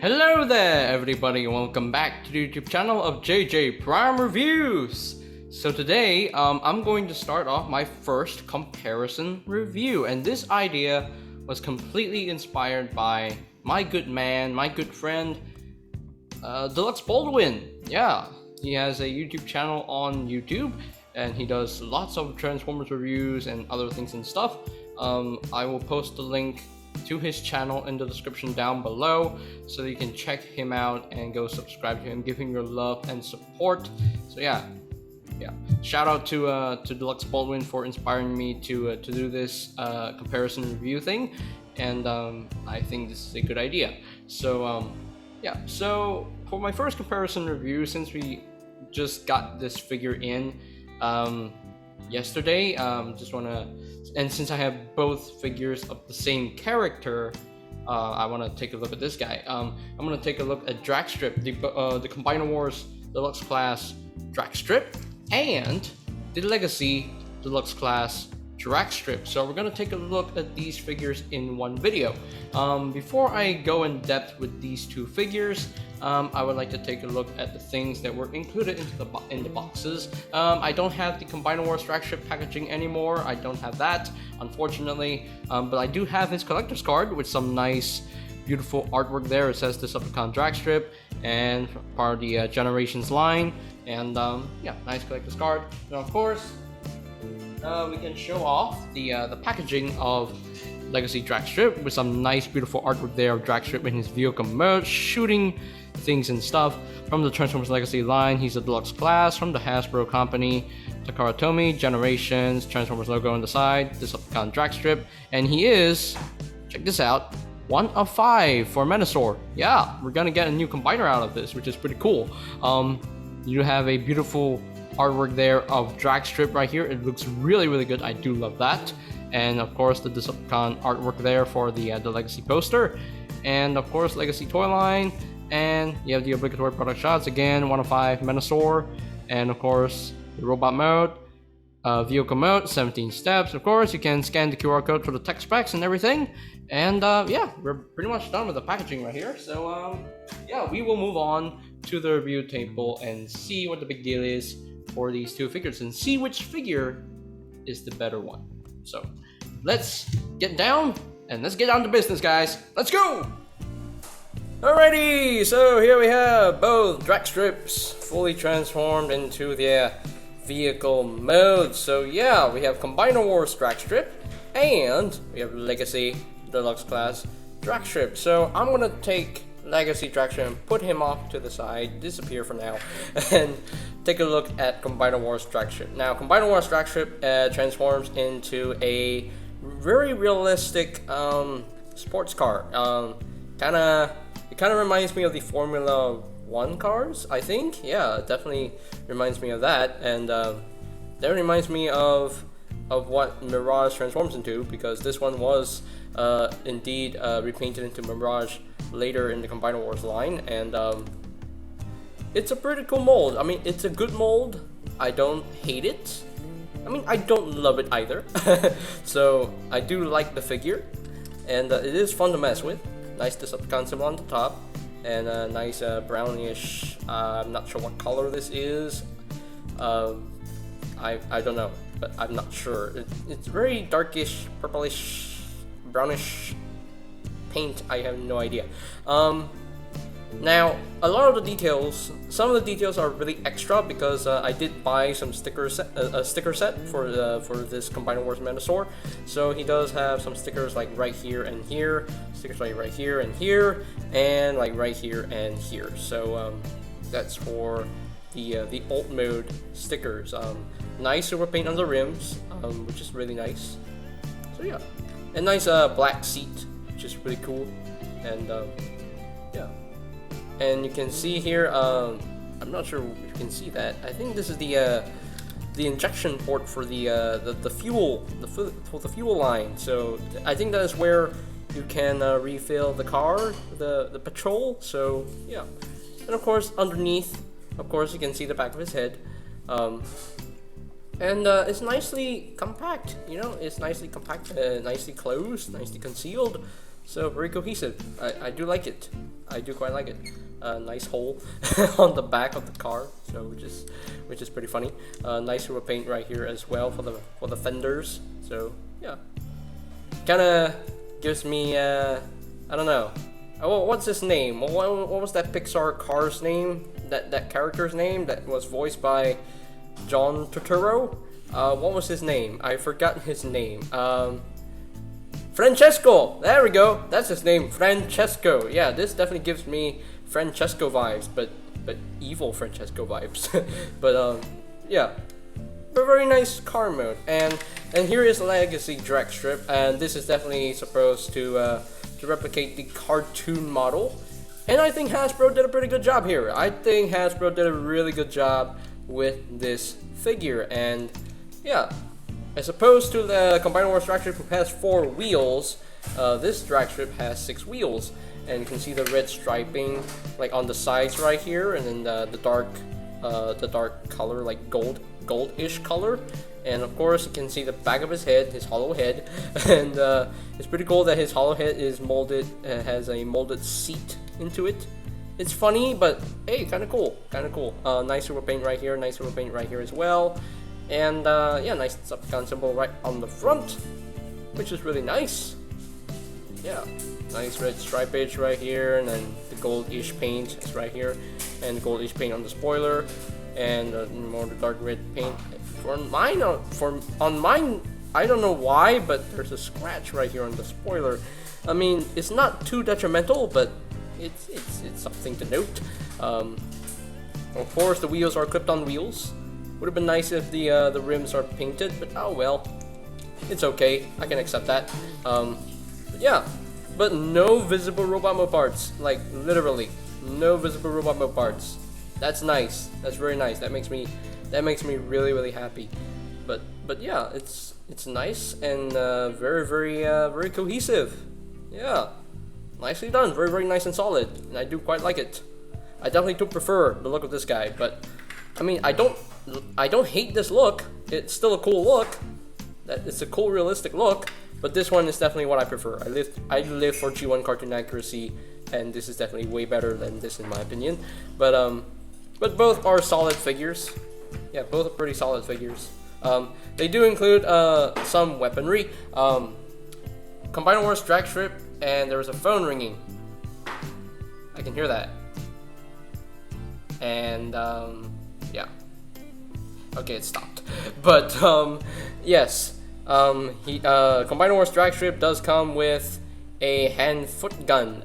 Hello there everybody, welcome back to the YouTube channel of JJ Prime Reviews. So today I'm going to start off my first comparison review, and this idea was completely inspired by my good man, my good friend Deluxe Baldwin. Yeah, he has a YouTube channel on YouTube and he does lots of Transformers reviews and other things and stuff. I will post the link to his channel in the description down below so that you can check him out and go subscribe to him, give him your love and support. So yeah, shout out to Deluxe Baldwin for inspiring me to do this comparison review thing, and I think this is a good idea. So so for my first comparison review, since we just got this figure in yesterday, and since I have both figures of the same character, I want to take a look at this guy. I'm going to take a look at Dragstrip, the Combiner Wars Deluxe Class Dragstrip, and the Legacy Deluxe Class Dragstrip. So we're going to take a look at these figures in one video. Before I go in depth with these two figures, I would like to take a look at the things that were included in the boxes. I don't have the Combiner Wars Dragstrip packaging anymore. I don't have that, unfortunately. But I do have his collector's card with some nice, beautiful artwork there. It says Decepticon Dragstrip and part of the Generations line. And yeah, nice collector's card. And of course, we can show off the packaging of Legacy Dragstrip with some nice, beautiful artwork there of Dragstrip in his vehicle mode, shooting things and stuff. From the Transformers Legacy line, he's a deluxe class from the Hasbro company. Takara Tomy, Generations, Transformers logo on the side, Decepticon Dragstrip, and he is, check this out, 1 of 5 for Menasor. Yeah, we're gonna get a new combiner out of this, which is pretty cool. You have a beautiful artwork there of Dragstrip right here. It looks really good. I do love that. And of course the Decepticon artwork there for the Legacy poster, and of course Legacy toy line, and you have the obligatory product shots again, 1 of 5 Menasor, and of course the robot mode, vehicle mode, 17 steps. Of course you can scan the QR code for the tech specs and everything, and yeah, we're pretty much done with the packaging right here. So yeah, we will move on to the review table and see what the big deal is for these two figures and see which figure is the better one. So let's get down and let's get down to business, guys. Let's go! Alrighty, so here we have both Dragstrips fully transformed into their vehicle mode. So yeah, we have Combiner Wars Dragstrip and we have Legacy Deluxe Class Dragstrip. So I'm gonna take Legacy Dragstrip and put him off to the side, disappear for now, and take a look at Combiner Wars Dragstrip. Now, Combiner Wars Dragstrip transforms into a very realistic sports car. It kind of reminds me of the Formula 1 cars, I think. Yeah, it definitely reminds me of that, and that reminds me of what Mirage transforms into, because this one was indeed repainted into Mirage later in the Combiner Wars line, and it's a pretty cool mold. I mean, it's a good mold. I don't hate it. I mean, I don't love it either. So I do like the figure, and it is fun to mess with. Nice Decepticon symbol on the top, and a nice brownish, I'm not sure what color this is. I don't know, but I'm not sure. It's very darkish, purplish, brownish paint. I have no idea. Now, a lot of the details, some of the details are really extra because I did buy some sticker set, a sticker set for this Combiner Wars Menasor. So he does have some stickers like right here and here, stickers like right here and here, and like right here and here. So that's for the alt mode stickers. Nice silver paint on the rims, which is really nice. So yeah, a nice black seat, which is really cool, and yeah. And you can see here, I'm not sure if you can see that. I think this is the injection port for the fuel, for the fuel line. So I think that is where you can refill the car, the petrol. So yeah, and of course underneath, of course you can see the back of his head, and it's nicely compact. You know, it's nicely compact, nicely closed, nicely concealed. So very cohesive. I do like it. I do quite like it. Nice hole on the back of the car, so which is pretty funny. Nice silver paint right here as well for the fenders. So yeah, kind of gives me I don't know. What's his name? What was that Pixar car's name? That character's name that was voiced by John Turturro? What was his name? I forgot his name. Francesco! There we go! That's his name, Francesco. Yeah, this definitely gives me Francesco vibes, but evil Francesco vibes. But yeah. A very nice car mode. And here is Legacy Dragstrip, and this is definitely supposed to replicate the cartoon model. And I think Hasbro did a pretty good job here. I think Hasbro did a really good job with this figure, and yeah. As opposed to the Combiner Wars Dragstrip, who has 4 wheels, this Dragstrip has 6 wheels, and you can see the red striping like on the sides right here, and then the dark color, like goldish color, and of course you can see the back of his head, his hollow head, and it's pretty cool that his hollow head is molded, has a molded seat into it. It's funny, but hey, kind of cool, Nice silver paint right here, nice silver paint right here as well. And yeah, nice Decepticon symbol right on the front, which is really nice. Yeah, nice red stripage right here, and then the goldish paint is right here, and the goldish paint on the spoiler, and more dark red paint. On mine, I don't know why, but there's a scratch right here on the spoiler. I mean, it's not too detrimental, but it's something to note. Of course, the wheels are clipped-on wheels. Would have been nice if the rims are painted, but oh well, it's okay. I can accept that. But yeah, but no visible robot mode parts. Like literally, no visible robot mode parts. That's nice. That's very nice. That makes me really happy. But yeah, it's nice and very cohesive. Yeah, nicely done. Very nice and solid, and I do quite like it. I definitely do prefer the look of this guy, but I mean, I don't hate this look. It's still a cool look. It's a cool, realistic look. But this one is definitely what I prefer. I live for G1 cartoon accuracy, and this is definitely way better than this in my opinion. But both are solid figures. Yeah, both are pretty solid figures. They do include some weaponry. Combiner Wars Dragstrip, and there was a phone ringing. I can hear that. And yeah. Okay, it stopped. But yes. Combiner Wars Dragstrip does come with a hand-foot gun.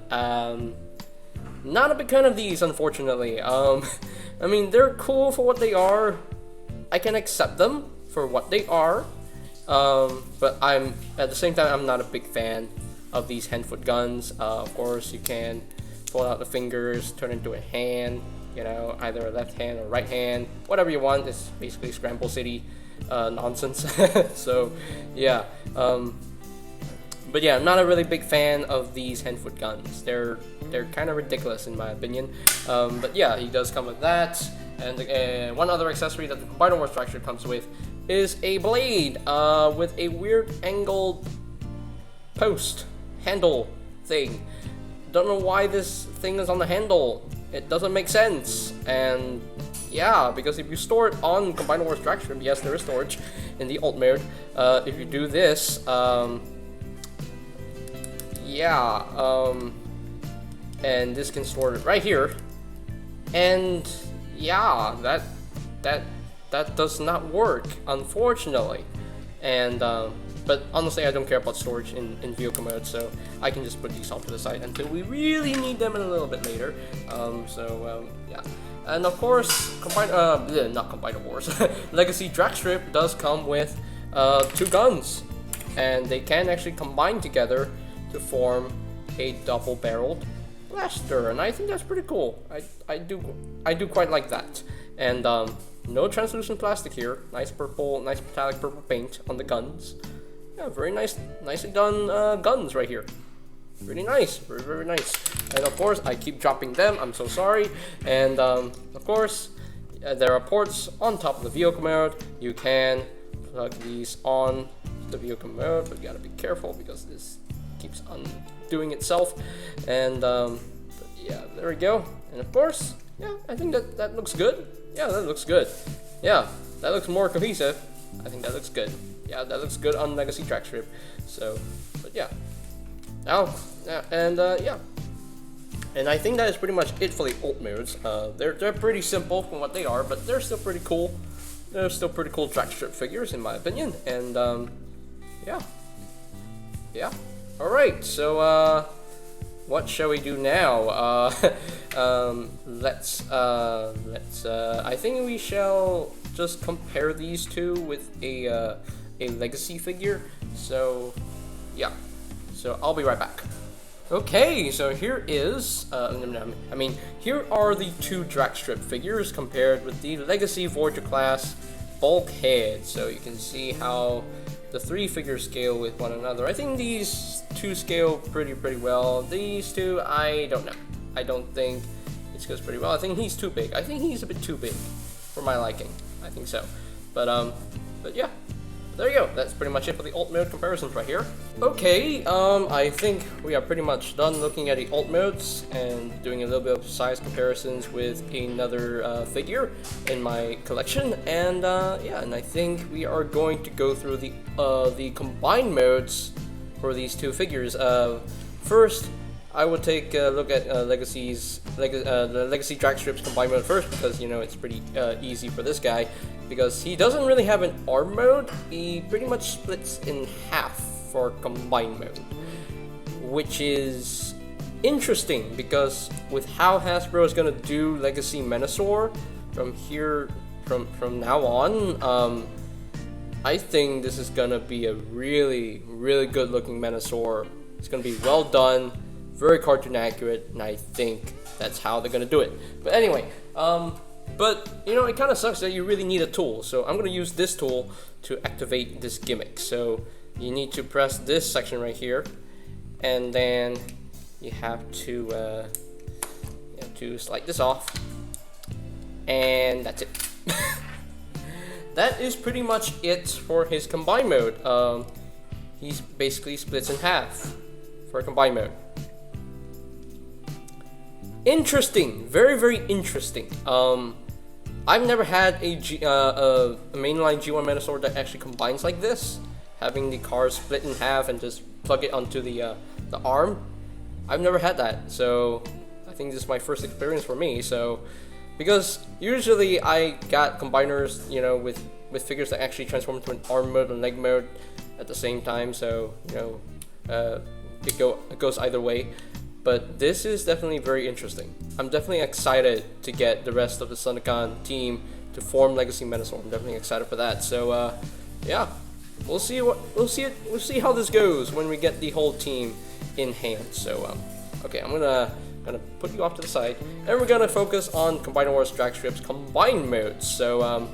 Not a big fan of these, unfortunately. I mean, they're cool for what they are. I can accept them for what they are. But at the same time, I'm not a big fan of these hand-foot guns. Of course, you can pull out the fingers, turn it into a hand. You know, either a left hand or right hand, whatever you want. It's basically Scramble City nonsense. So yeah, but yeah, I'm not a really big fan of these hand-foot guns. They're kind of ridiculous in my opinion. But yeah, he does come with that, and one other accessory that the Combiner Wars Dragstrip comes with is a blade with a weird angled post handle thing. Don't know why this thing is on the handle. It doesn't make sense, and yeah, because if you store it on Combiner Wars Dragstrip, yes, there is storage in the alt mode. If you do this, and this can store it right here, and yeah, that does not work, unfortunately. And but honestly, I don't care about storage in vehicle mode, so I can just put these off to the side until we really need them in a little bit later. Yeah. And of course, not Combiner Wars, Legacy Dragstrip does come with 2 guns, and they can actually combine together to form a double-barreled blaster, and I think that's pretty cool. I do quite like that. And no translucent plastic here. Nice metallic purple paint on the guns. Yeah, very nicely done guns right here. Really nice, very nice. And of course, I keep dropping them. I'm so sorry. And of course, there are ports on top of the vehicle mode. You can plug these on the vehicle mode, but you gotta be careful because this keeps doing itself. And yeah, there we go. And of course, yeah, I think that looks good. Yeah, that looks good. Yeah, that looks more cohesive. I think that looks good. Yeah, that looks good on Legacy Dragstrip. So, but yeah. Now, yeah. And I think that is pretty much it for the alt modes. They're pretty simple from what they are, but they're still pretty cool. They're still pretty cool Dragstrip figures in my opinion. And yeah. All right. So what shall we do now? Let's. I think we shall just compare these two with a legacy figure. So yeah. So I'll be right back. Okay, so here is, here are the two Dragstrip figures compared with the Legacy Voyager class Bulkhead. So you can see how the three figures scale with one another. I think these two scale pretty well. These two, I don't know. I don't think it goes pretty well. I think he's too big. I think he's a bit too big for my liking. I think so. But yeah. There you go, that's pretty much it for the alt mode comparisons right here. Okay, I think we are pretty much done looking at the alt modes and doing a little bit of size comparisons with another figure in my collection. And yeah, and I think we are going to go through the combined modes for these two figures. First, I would take a look at the Legacy Dragstrip's combined mode first, because you know it's pretty easy for this guy, because he doesn't really have an arm mode. He pretty much splits in half for combined mode, which is interesting because with how Hasbro is gonna do Legacy Menasor from now on, I think this is gonna be a really good looking Menasor. It's gonna be well done, very cartoon accurate, and I think that's how they're gonna do it. But anyway, but you know, it kind of sucks that you really need a tool. So I'm gonna use this tool to activate this gimmick. So you need to press this section right here, and then you have to slide this off, and that's it. That is pretty much it for his combined mode. He's basically splits in half for a combined mode. Interesting, very interesting. I've never had a mainline G1 Menasor that actually combines like this, having the cars split in half and just plug it onto the arm. I've never had that, so I think this is my first experience for me. So, because usually I got combiners, you know, with figures that actually transform into an arm mode and leg mode at the same time. So you know, it goes either way. But this is definitely very interesting. I'm definitely excited to get the rest of the Stunticon team to form Legacy Menasor. I'm definitely excited for that. So yeah, we'll see how this goes when we get the whole team in hand. So okay, I'm gonna put you off to the side, and we're gonna focus on Combiner Wars Dragstrip's combined modes. So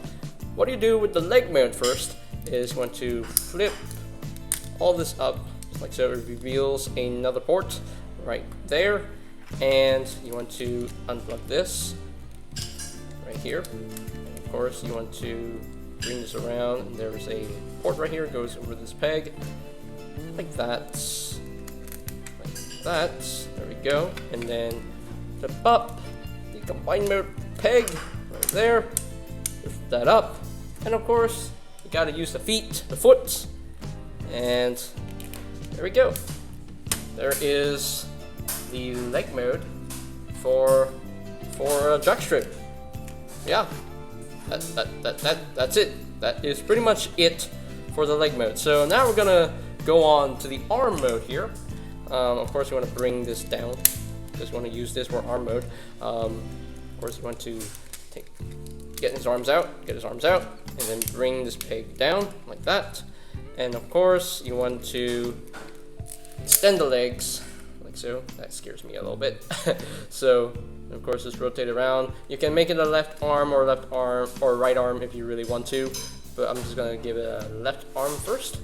what you do with the leg mode first is you want to flip all this up, just like so. It reveals another port right there, and you want to unplug this right here. And of course, you want to bring this around, and there's a port right here. It goes over this peg like that, There we go. And then flip up the combined mode peg right there. Lift that up, and of course, you gotta use the foot, and there we go. There is the leg mode for Dragstrip. Yeah, that's it. That is pretty much it for the leg mode. So now we're gonna go on to the arm mode here. Of course, you want to bring this down because you want to use this for arm mode. Of course, you want to get his arms out, and then bring this peg down like that. And of course, you want to extend the legs like so. That scares me a little bit. So, of course, just rotate around. You can make it a left arm or right arm if you really want to, but I'm just gonna give it a left arm first,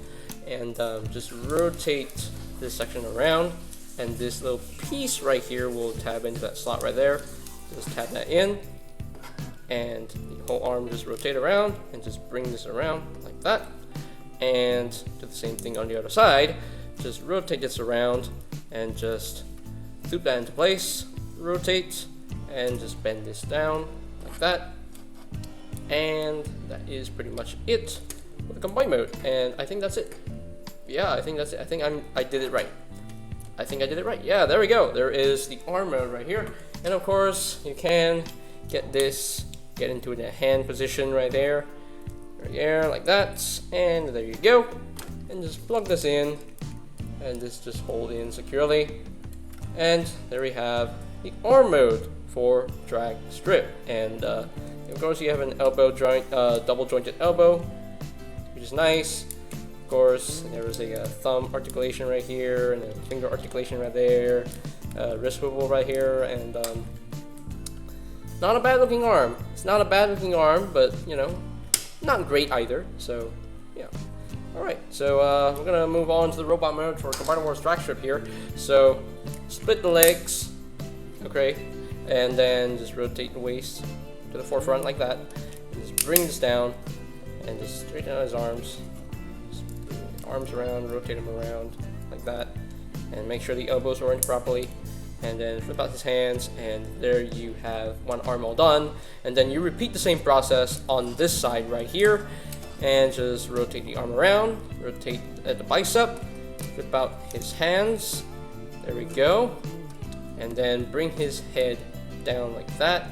and just rotate this section around, and this little piece right here will tab into that slot right there. Just tab that in, and the whole arm just rotate around and just bring this around like that, and do the same thing on the other side. Just rotate this around and just loop that into place, rotate, and just bend this down like that. And that is pretty much it for the combine mode, and I think that's it. Yeah, I think that's it. I think I did it right. I think I did it right. Yeah, there we go. There is the arm mode right here, and of course you can get into the hand position right there, like that, and there you go. And just plug this in, and just hold in securely, and there we have the arm mode for Dragstrip. And of course you have an elbow joint, double jointed elbow, which is nice. Of course, there is a thumb articulation right here, and a finger articulation right there, wrist swivel right here, and not a bad looking arm. It's not a bad looking arm, but you know, not great either. So yeah. Alright, so we're gonna move on to the robot mode for Combiner Wars Dragstrip here. So split the legs, okay, and then just rotate the waist to the forefront like that. And just bring this down, and just straighten out his arms. Arms around, rotate them around like that, and make sure the elbows are in properly, and then flip out his hands, and there you have one arm all done. And then you repeat the same process on this side right here, and just rotate the arm around, rotate at the bicep, flip out his hands, there we go, and then bring his head down like that,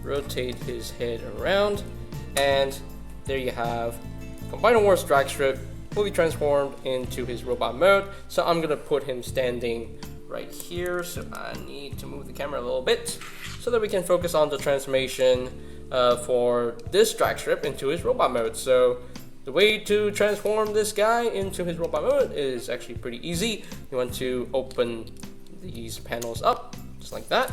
rotate his head around, and there you have Combiner Wars Dragstrip fully transformed into his robot mode. So I'm gonna put him standing right here, so I need to move the camera a little bit so that we can focus on the transformation for this Dragstrip into his robot mode. So the way to transform this guy into his robot mode is actually pretty easy. You want to open these panels up just like that,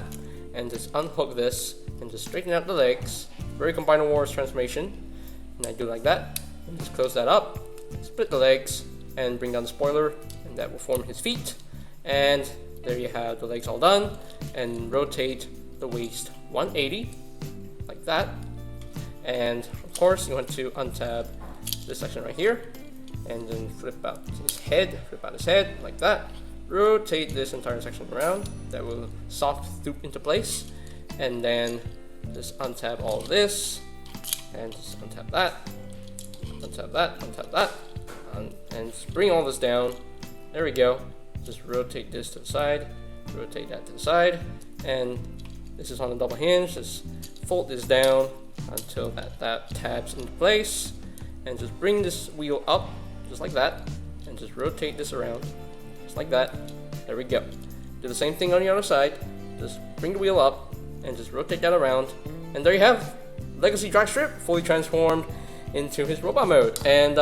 and just unhook this and just straighten out the legs. Very Combiner Wars transformation, and I do like that, and just close that up. Split the legs and bring down the spoiler, and that will form his feet. And there you have the legs all done. And rotate the waist 180 like that. And of course you want to untab this section right here, and then flip out his head like that. Rotate this entire section around. That will soft loop into place. And then just untab all of this, and just untab that. Untap that, and just bring all this down. There we go. Just rotate this to the side, rotate that to the side, and this is on a double hinge. Just fold this down until that tabs into place, and just bring this wheel up just like that, and just rotate this around just like that. There we go. Do the same thing on the other side. Just bring the wheel up and just rotate that around, and there you have Legacy Dragstrip fully transformed into his robot mode. And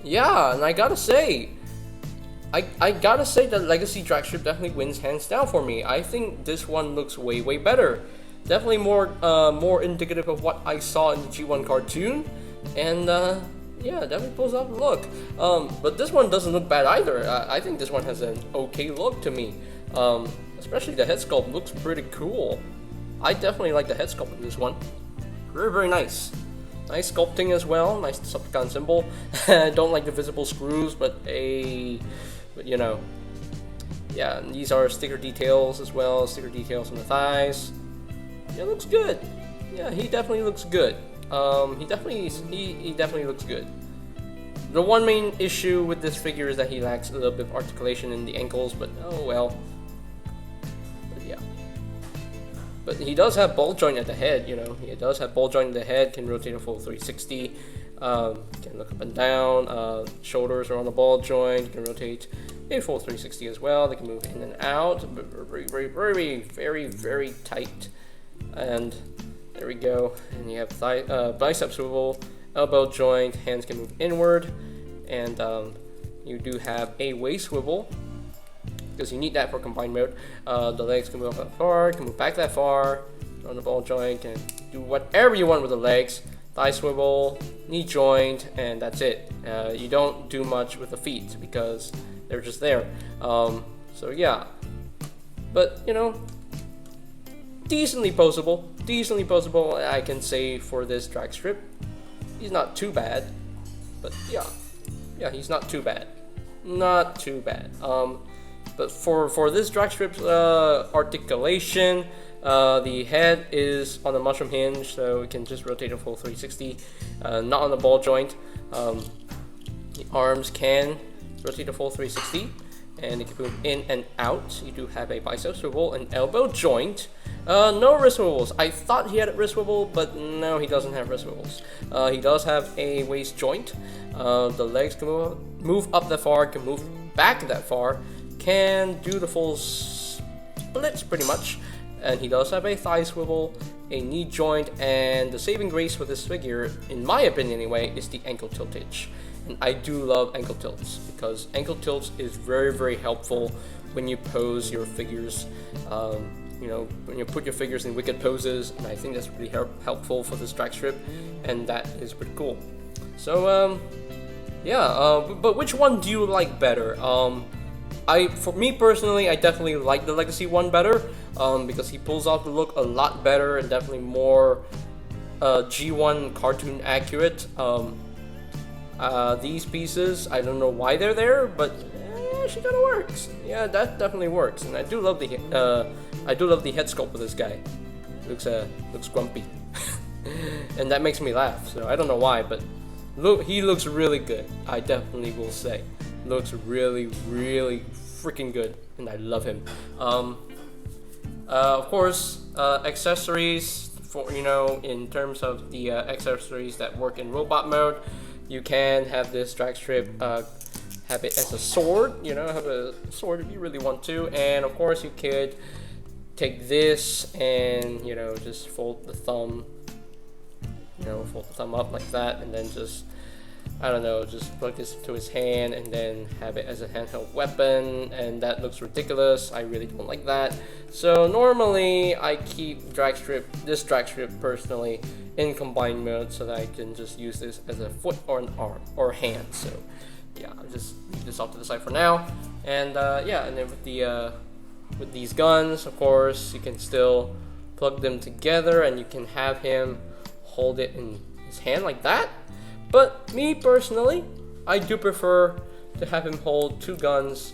yeah, and I gotta say that Legacy Dragstrip definitely wins hands down for me. I think this one looks way better. Definitely more indicative of what I saw in the G1 cartoon, and yeah, definitely pulls off the look. But this one doesn't look bad either. I think this one has an okay look to me. Especially the head sculpt looks pretty cool. I definitely like the head sculpt of this one. Very nice. Nice sculpting as well, nice Decepticon symbol. I don't like the visible screws, but you know, yeah, and these are sticker details as well, sticker details on the thighs. Yeah, it looks good. Yeah, he definitely looks good. He definitely looks good. The one main issue with this figure is that he lacks a little bit of articulation in the ankles, but oh well. But he does have ball joint at the head, you know. He does have ball joint at the head, can rotate a full 360, can look up and down, shoulders are on the ball joint, can rotate a full 360 as well. They can move in and out, very tight. And there we go. And you have bicep swivel, elbow joint, hands can move inward, and you do have a waist swivel, because you need that for combined mode. The legs can move up that far, can move back that far, on the ball joint, and do whatever you want with the legs. Thigh swivel, knee joint, and that's it. You don't do much with the feet because they're just there. So yeah, but you know, decently poseable, I can say for this Dragstrip. He's not too bad, but yeah, he's not too bad. But for this Dragstrip's articulation, the head is on the mushroom hinge, so we can just rotate a full 360, not on the ball joint. The arms can rotate a full 360, and they can move in and out. You do have a bicep swivel and elbow joint. No wrist swivels. I thought he had a wrist swivel, but no, he doesn't have wrist swivels. He does have a waist joint. The legs can move up that far, can move back that far, can do the full splits pretty much. And he does have a thigh swivel, a knee joint, and the saving grace for this figure, in my opinion anyway, is the ankle tiltage. And I do love ankle tilts, because ankle tilts is very, very helpful when you pose your figures. You know, when you put your figures in wicked poses, and I think that's really helpful for this Dragstrip, and that is pretty cool. So, but which one do you like better? For me personally, I definitely like the Legacy one better, because he pulls off the look a lot better and definitely more G1 cartoon accurate. These pieces, I don't know why they're there, but she kind of works. Yeah, that definitely works, and I do love the head sculpt of this guy. Looks grumpy, and that makes me laugh. So I don't know why, but he looks really good. I definitely will say, looks really, really freaking good, and I love him. Of course, accessories for in terms of the accessories that work in robot mode. You can have this Dragstrip have it as a sword, have a sword if you really want to, and of course you could take this and just fold the thumb, fold the thumb up like that, and then just just plug this to his hand and then have it as a handheld weapon, and that looks ridiculous. I really don't like that. So normally I keep this Dragstrip personally in combined mode so that I can just use this as a foot or an arm or hand. So yeah, I'll just leave this off to the side for now. And and then with these guns, of course, you can still plug them together and you can have him hold it in his hand like that. But me personally, I do prefer to have him hold two guns,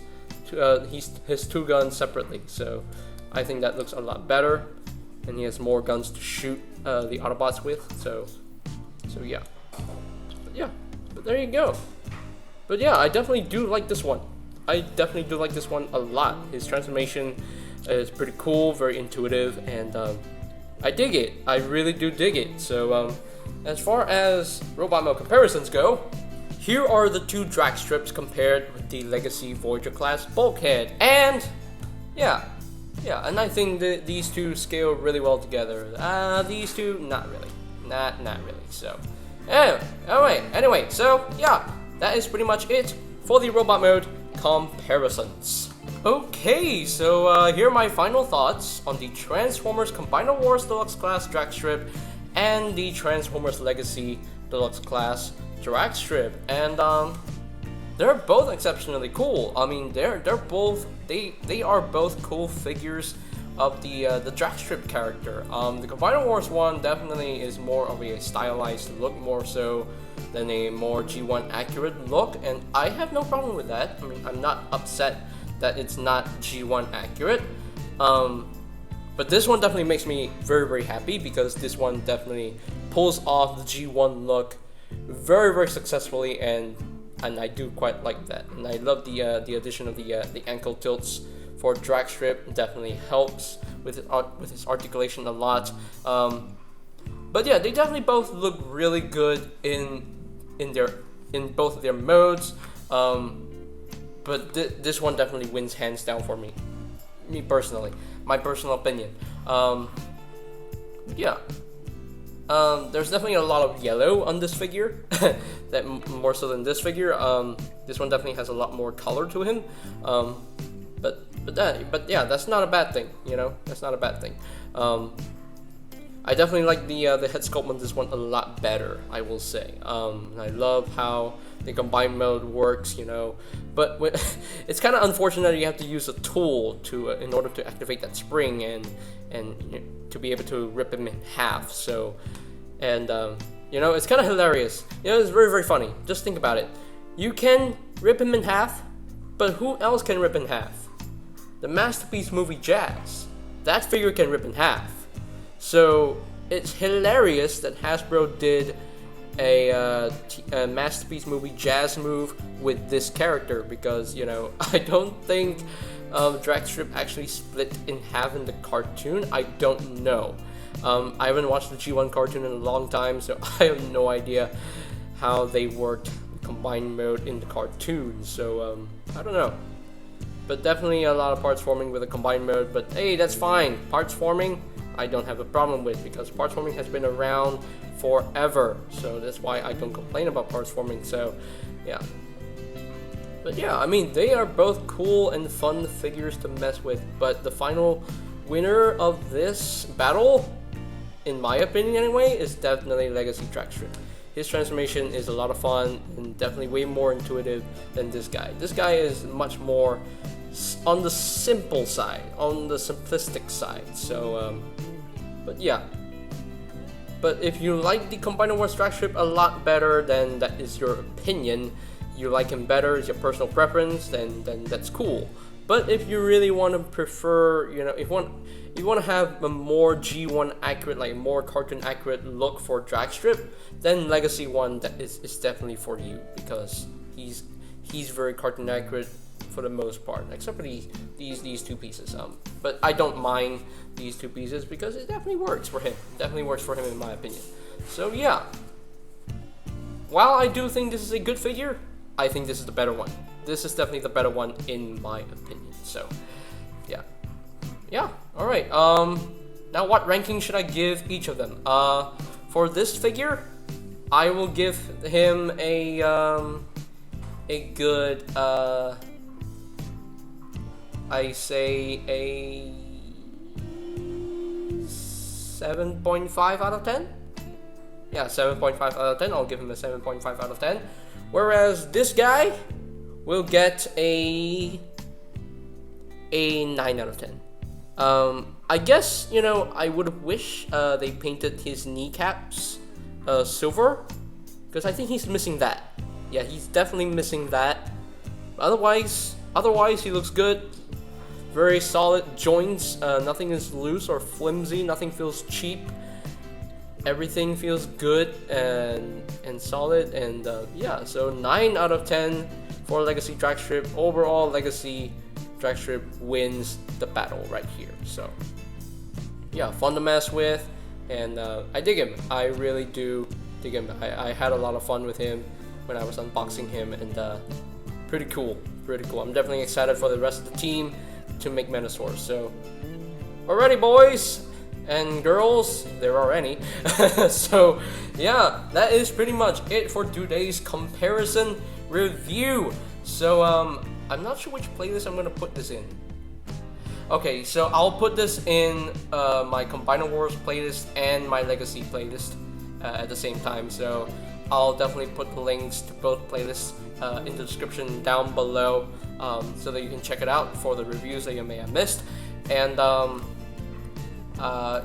his two guns separately. So I think that looks a lot better, and he has more guns to shoot the Autobots with. So yeah. But there you go. But yeah, I definitely do like this one. I definitely do like this one a lot. His transformation is pretty cool, very intuitive, and I dig it. I really do dig it. So as far as robot mode comparisons go, here are the two Dragstrips compared with the Legacy Voyager class bulkhead, and and I think that these two scale really well together. These two, not really. Not really. So anyway, so yeah, that is pretty much it for the robot mode comparisons. Okay, so here are my final thoughts on the Transformers Combiner Wars Deluxe Class Dragstrip and the Transformers Legacy Deluxe Class Dragstrip, and they're both exceptionally cool. I mean, they are both cool figures of the Dragstrip character. The Combiner Wars one definitely is more of a stylized look, more so than a more G1 accurate look, and I have no problem with that. I mean, I'm not upset that it's not G1 accurate. But this one definitely makes me very, very happy, because this one definitely pulls off the G1 look very, very successfully, and I do quite like that. And I love the addition of the ankle tilts for Dragstrip. Definitely helps with his articulation a lot. But yeah, they definitely both look really good in both of their modes. But this one definitely wins hands down for me personally. My personal opinion. There's definitely a lot of yellow on this figure, that more so than this figure. This one definitely has a lot more color to him. But yeah, that's not a bad thing. That's not a bad thing. I definitely like the head sculpt on this one a lot better, I will say. I love how the combined mode works, but it's kind of unfortunate that you have to use a tool in order to activate that spring and to be able to rip him in half. So, and it's kind of hilarious. It's very, very funny. Just think about it. You can rip him in half, but who else can rip in half? the Masterpiece movie Jazz. That figure can rip in half. So it's hilarious that Hasbro did a Masterpiece movie Jazz move with this character, because, you know, I don't think Dragstrip actually split in half in the cartoon. I don't know. I haven't watched the G1 cartoon in a long time, so I have no idea how they worked combined mode in the cartoon. So I don't know. But definitely a lot of parts forming with a combined mode. But hey, that's fine. Parts forming, I don't have a problem with, because parts forming has been around forever. So that's why I don't complain about parts forming. So yeah. But yeah, I mean, they are both cool and fun figures to mess with. But the final winner of this battle, in my opinion anyway, is definitely Legacy Dragstrip. His transformation is a lot of fun and definitely way more intuitive than this guy. This guy is much more on the simple side, on the simplistic side. So, but yeah. But if you like the Combiner Wars Dragstrip a lot better, then that is your opinion. You like him better, it's your personal preference, then that's cool. But if you really want to prefer, you know, if you want to have a more G1 accurate, like more cartoon accurate look for Dragstrip, then Legacy 1 that is definitely for you, because he's very cartoon accurate for the most part, except for these two pieces. But I don't mind these two pieces because it definitely works for him. It definitely works for him in my opinion. So yeah. While I do think this is a good figure, I think this is the better one. This is definitely the better one in my opinion. So yeah. Yeah, alright. Now what ranking should I give each of them? For this figure, I will give him a good, I say a 7.5 out of 10? Yeah, 7.5 out of 10. I'll give him a 7.5 out of 10. Whereas this guy will get a 9 out of 10. I guess, you know, I would have wished they painted his kneecaps silver, because I think he's missing that. Yeah, he's definitely missing that. Otherwise he looks good. Very solid joints. Nothing is loose or flimsy. Nothing feels cheap. Everything feels good and solid. And yeah, so 9 out of 10 for Legacy Dragstrip. Overall, Legacy Dragstrip wins the battle right here. So yeah, fun to mess with, and I dig him. I really do dig him. I had a lot of fun with him when I was unboxing him, and pretty cool. I'm definitely excited for the rest of the team to make Menosaurs. So alrighty, boys and girls, there are any. So yeah, that is pretty much it for today's comparison review. So I'm not sure which playlist I'm gonna put this in. Okay, so I'll put this in my Combiner Wars playlist and my Legacy playlist at the same time. So I'll definitely put the links to both playlists in the description down below, so that you can check it out for the reviews that you may have missed. And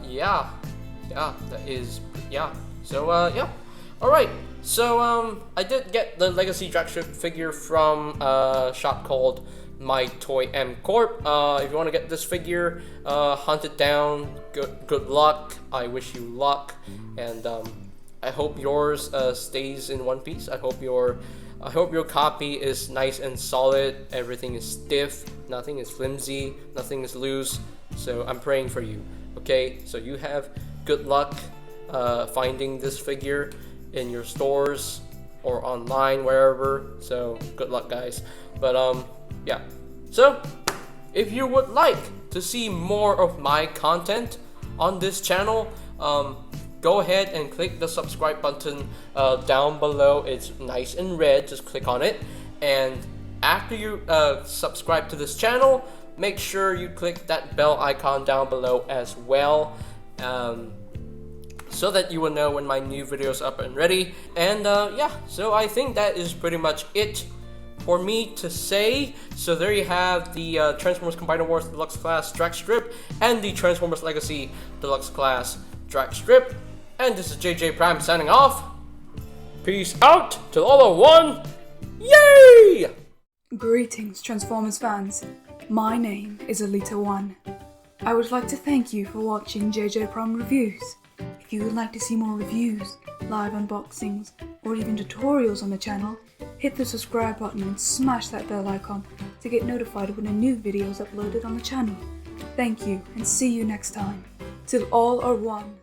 yeah, that is, yeah. So yeah, all right. So I did get the Legacy Dragstrip figure from a shop called My Toy M Corp. If you want to get this figure, hunt it down. Good luck. I wish you luck, and I hope yours stays in one piece. I hope your copy is nice and solid. Everything is stiff. Nothing is flimsy. Nothing is loose. So I'm praying for you. Okay, so you have good luck finding this figure in your stores or online, wherever. So good luck, guys. But yeah. So if you would like to see more of my content on this channel, go ahead and click the subscribe button down below. It's nice and red. Just click on it, and after you subscribe to this channel, make sure you click that bell icon down below as well, so that you will know when my new videos are up and ready. And yeah, so I think that is pretty much it for me to say. So there you have the Transformers Combiner Wars Deluxe Class Dragstrip and the Transformers Legacy Deluxe Class Dragstrip. And this is JJ Prime signing off. Peace out till all are one. Yay! Greetings, Transformers fans. My name is Alita1. I would like to thank you for watching JJ Prom Reviews. If you would like to see more reviews, live unboxings, or even tutorials on the channel, hit the subscribe button and smash that bell icon to get notified when a new video is uploaded on the channel. Thank you and see you next time. Till all are one.